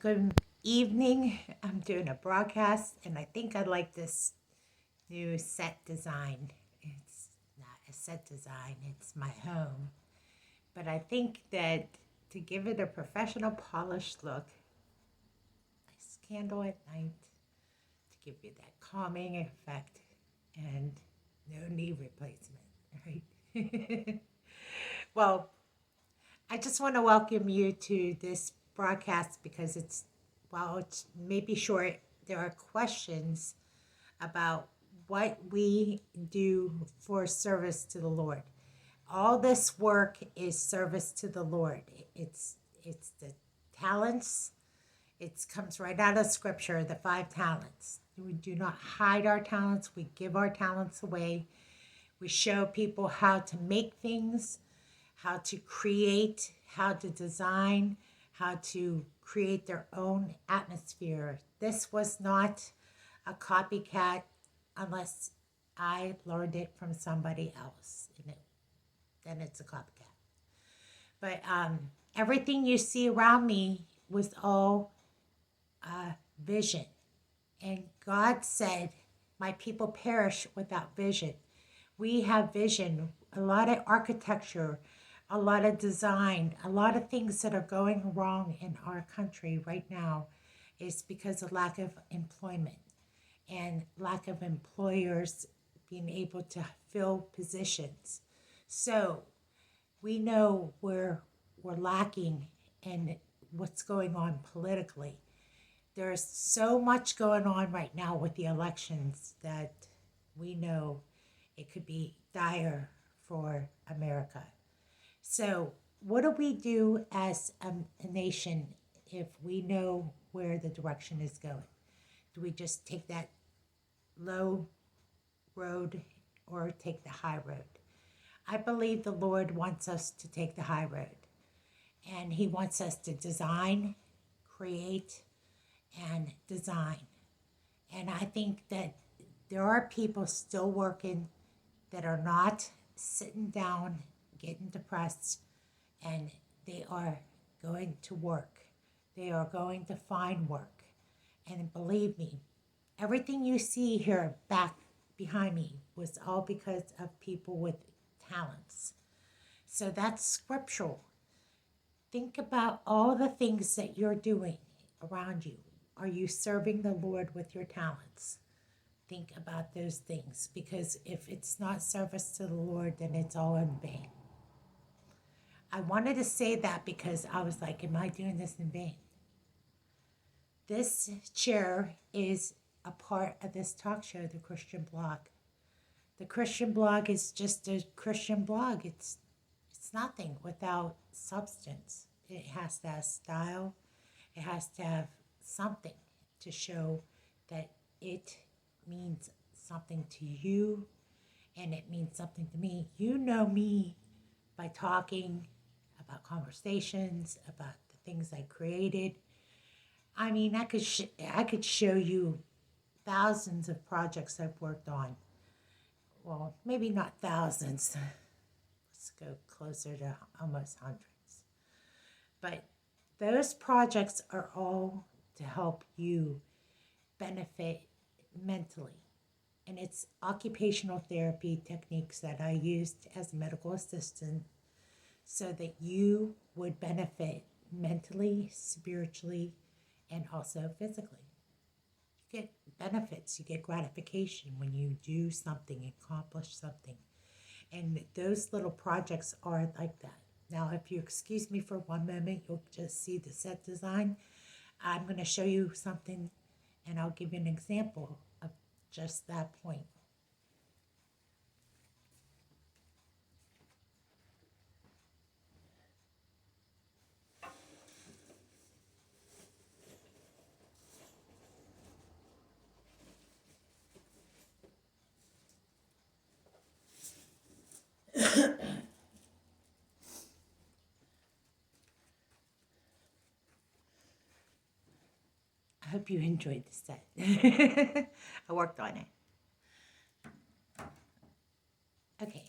Good evening. I'm doing a broadcast, and I think I like this new set design. It's not a set design, it's my home. But I think that to give it a professional, polished look, nice candle at night to give you that calming effect, and no knee replacement, right? Well, I just want to welcome you to this broadcast because it's maybe short. There are questions about what we do for service to the Lord. All this work is service to the Lord. It's the talents. It comes right out of Scripture, the 5 talents. We do not hide our talents. We give our talents away. We show people how to make things, how to create, how to design, how to create their own atmosphere. This was not a copycat unless I learned it from somebody else. Then it's a copycat. But everything you see around me was all vision. And God said, my people perish without vision. We have vision, a lot of architecture, a lot of design, a lot of things that are going wrong in our country right now is because of lack of employment and lack of employers being able to fill positions. So we know where we're lacking and what's going on politically. There's so much going on right now with the elections that we know it could be dire for America. So, what do we do as a nation if we know where the direction is going? Do we just take that low road or take the high road? I believe the Lord wants us to take the high road, and He wants us to design, create, and design. And I think that there are people still working that are not sitting down, getting depressed, and they are going to work. They are going to find work. And believe me, everything you see here back behind me was all because of people with talents. So that's scriptural. Think about all the things that you're doing around you. Are you serving the Lord with your talents? Think about those things, because if it's not service to the Lord, then it's all in vain. I wanted to say that because I was like, am I doing this in vain? This chair is a part of this talk show, The Christian Blog. The Christian Blog is just a Christian blog. It's nothing without substance. It has to have style. It has to have something to show that it means something to you and it means something to me. You know me by talking about conversations, about the things I created. I mean, I could show you thousands of projects I've worked on. Well, maybe not thousands. Let's go closer to almost hundreds. But those projects are all to help you benefit mentally. And it's occupational therapy techniques that I used as a medical assistant so that you would benefit mentally, spiritually, and also physically. You get benefits, you get gratification when you do something, accomplish something. And those little projects are like that. Now, if you excuse me for one moment, you'll just see the set design. I'm going to show you something and I'll give you an example of just that point. I hope you enjoyed the set. I worked on it. Okay,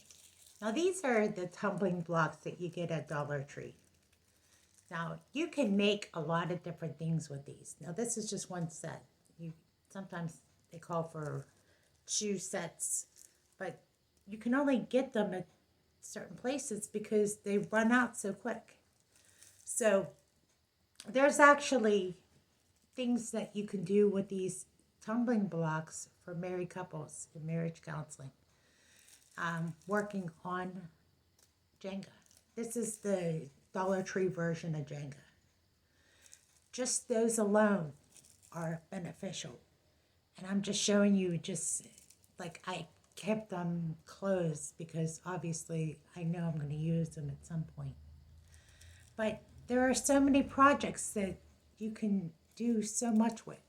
now these are the tumbling blocks that you get at Dollar Tree. Now, you can make a lot of different things with these. Now, this is just one set. You sometimes they call for 2 sets, but you can only get them at certain places because they run out so quick. So, there's actually things that you can do with these tumbling blocks for married couples in marriage counseling. Working on Jenga. This is the Dollar Tree version of Jenga. Just those alone are beneficial. And I'm just showing you, just like I kept them closed because obviously I know I'm going to use them at some point. But there are so many projects that you can do so much with.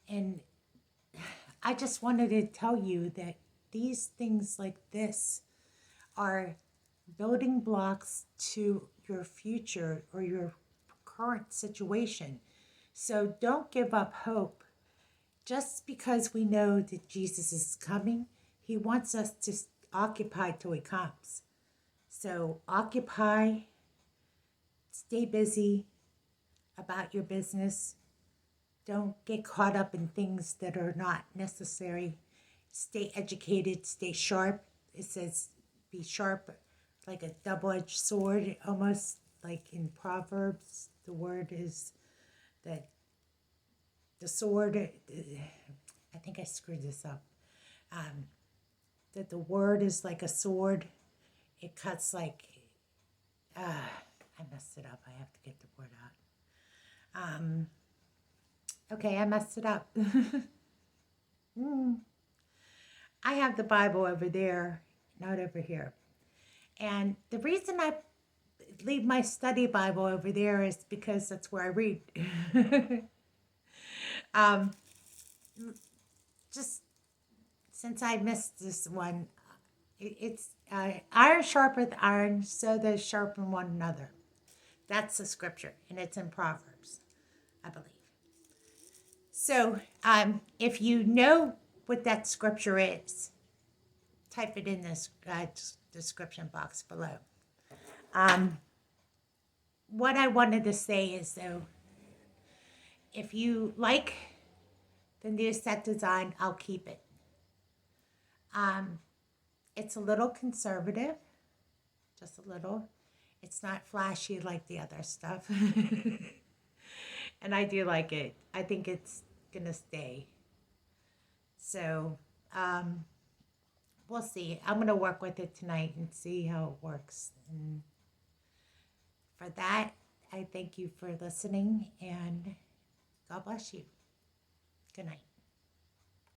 And I just wanted to tell you that these things like this are building blocks to your future or your current situation. So don't give up hope. Just because we know that Jesus is coming, he wants us to occupy till he comes. So occupy, stay busy about your business. Don't get caught up in things that are not necessary. Stay educated, stay sharp. It says be sharp like a double-edged sword, almost like in Proverbs. The word is that the sword, I think I screwed this up, that the word is like a sword. It cuts like, I messed it up. I have to get the word out. Okay, I messed it up. I have the Bible over there, not over here. And the reason I leave my study Bible over there is because that's where I read. Just since I missed this one, it's iron sharpeneth iron, so they sharpen one another. That's the scripture, and it's in Proverbs, I believe. So if you know what that scripture is, type it in this description box below. What I wanted to say is, though, if you like the new set design, I'll keep it. It's a little conservative, just a little. It's not flashy like the other stuff. And I do like it. I think it's going to stay. So, we'll see. I'm going to work with it tonight and see how it works. And for that, I thank you for listening, and God bless you. Good night.